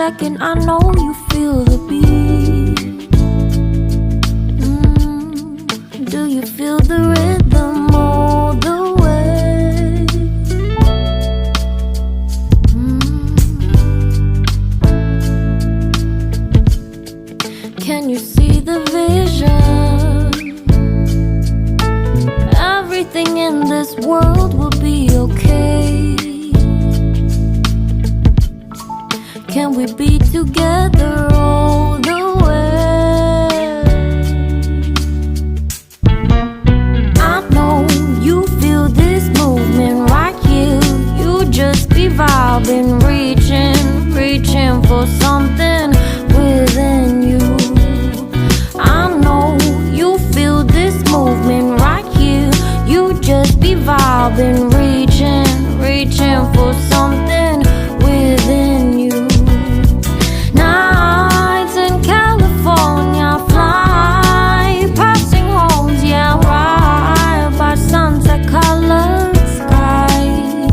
second, I know you feel the beat. Do you feel the rhythm all the way? Can you see the vision? Everything in this world will be okay. Can we be together all the way? I know you feel this movement right here. You just be vibing, reaching for something within you. I know you feel this movement right here. You just be vibing, reaching for something within you. Nights in California, fly passing homes, yeah, right by sunset colored skies.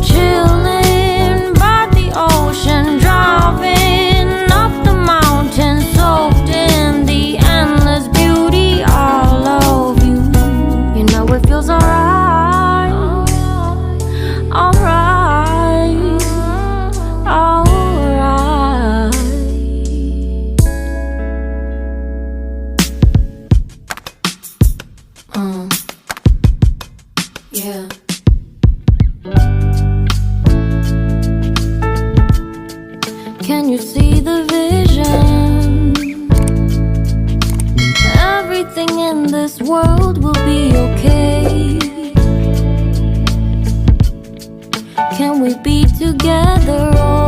Chilling by the ocean, driving up the mountain, soaked in the endless beauty all of you. You know it feels alright, alright, alright. Yeah. Can you see the vision? Everything in this world will be okay. Can we be together all